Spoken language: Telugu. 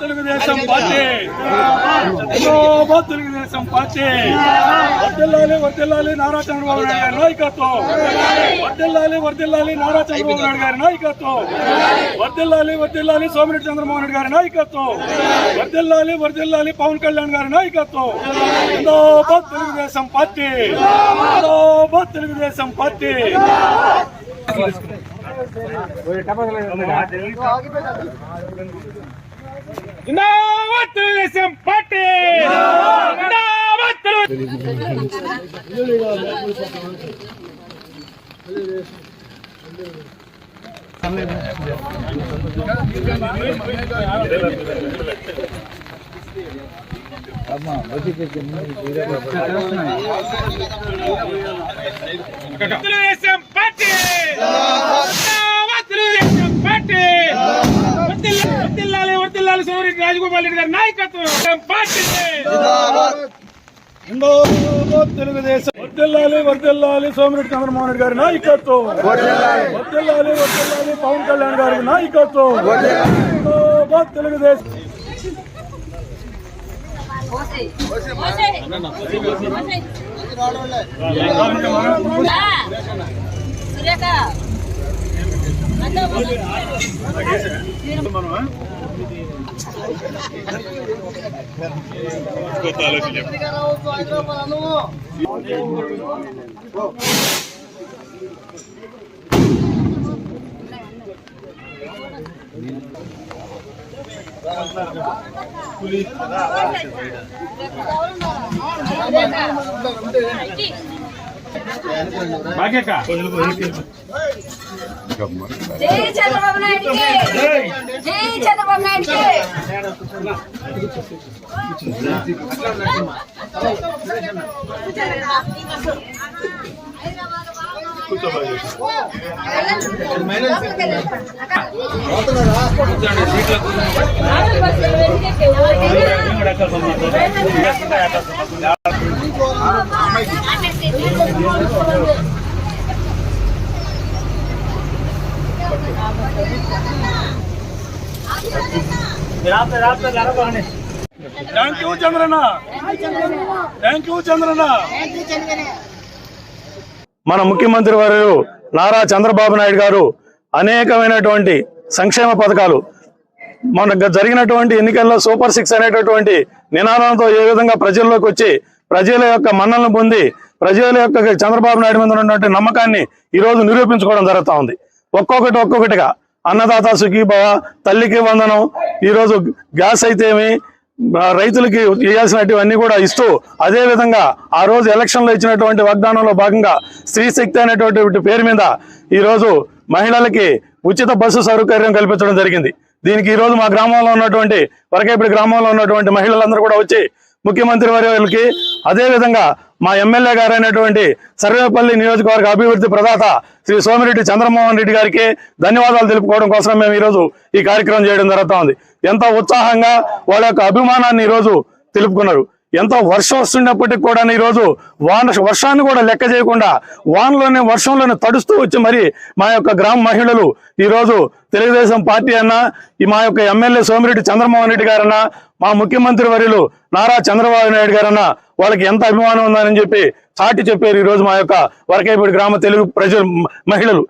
తెలుగుదేశం పార్టీ తెలుగుదేశం పార్టీ వర్దిల్లాలి నారా చంద్రబాబు నాయుడు గారి నాయకత్వం వర్దిల్లాలి నారా చంద్రబాబు నాయుడు గారి నాయకత్వం వర్దిల్లాలి సోమిరెడ్డి చంద్రమోహన్ రెడ్డి గారి నాయకత్వం వర్దిల్లాలి పవన్ కళ్యాణ్ గారి నాయకత్వం Telugu Desam party Telugu Desam party Telugu Desam party Telugu Desam party వర్దిల్లాలి సోమిరెడ్డి రాజగోపాల్ రెడ్డి గారి నాయకత్వం పార్టీ తెలుగుదేశం వర్దిల్లాలి సోమిరెడ్డి చంద్రమోహన్ రెడ్డి గారి నాయకత్వం వర్దిల్లాలి పవన్ కళ్యాణ్ గారి నాయకత్వం తెలుగుదేశం జై చంద్రబాబు నాయుడు జై Chandrababu Naidu thank you Chandranna, thank you Chandranna. మన ముఖ్యమంత్రి వారు నారా చంద్రబాబు నాయుడు గారు అనేకమైనటువంటి సంక్షేమ పథకాలు మన జరిగినటువంటి ఎన్నికల్లో సూపర్ 6 అనేటటువంటి నినాదంతో ఏ విధంగా ప్రజల్లోకి వచ్చి ప్రజల యొక్క మన్నలను పొంది ప్రజల యొక్క చంద్రబాబు నాయుడు మీద ఉన్నటువంటి నమ్మకాన్ని ఈరోజు నిరూపించుకోవడం జరుగుతూ ఉంది. ఒక్కొక్కటిగా అన్నదాత సుఖీభవ, తల్లికి వందనం, ఈరోజు గ్యాస్ అయితేమి రైతులకి ఇవ్వాల్సినవన్నీ కూడా ఇస్తూ అదే విధంగా ఆ రోజు ఎలక్షన్లో ఇచ్చినటువంటి వాగ్దానంలో భాగంగా స్త్రీ శక్తి అనేటువంటి పేరు మీద ఈరోజు మహిళలకి ఉచిత బస్సు సౌకర్యం కల్పించడం జరిగింది. దీనికి ఈరోజు మా గ్రామంలో ఉన్నటువంటి వరకేపల్లి గ్రామంలో ఉన్నటువంటి మహిళలందరూ కూడా వచ్చి ముఖ్యమంత్రి వారికి అదేవిధంగా మా ఎమ్మెల్యే గారైనటువంటి సర్వేపల్లి నియోజకవర్గ అభివృద్ధి ప్రదాత శ్రీ సోమిరెడ్డి చంద్రమోహన్ రెడ్డి గారికి ధన్యవాదాలు తెలుపుకోవడం కోసం మేము ఈరోజు ఈ కార్యక్రమం చేయడం జరుగుతూ ఉంది. ఎంతో ఉత్సాహంగా వాళ్ళ యొక్క అభిమానాన్ని ఈరోజు తెలుపుకున్నారు. ఎంతో వర్షం వస్తున్నప్పటికీ కూడా ఈరోజు వర్షాన్ని కూడా లెక్క చేయకుండా వర్షంలోనే తడుస్తూ వచ్చి మరి మా యొక్క గ్రామ మహిళలు ఈరోజు తెలుగుదేశం పార్టీ అన్నా మా యొక్క ఎమ్మెల్యే సోమిరెడ్డి చంద్రమోహన్ రెడ్డి గారన్నా మా ముఖ్యమంత్రి వర్యులు నారా చంద్రబాబు నాయుడు గారన్నా వాళ్ళకి ఎంత అభిమానం ఉందని చెప్పి చాటి చెప్పారు ఈరోజు మా యొక్క వరకేపల్లి గ్రామ తెలుగు ప్రజలు మహిళలు.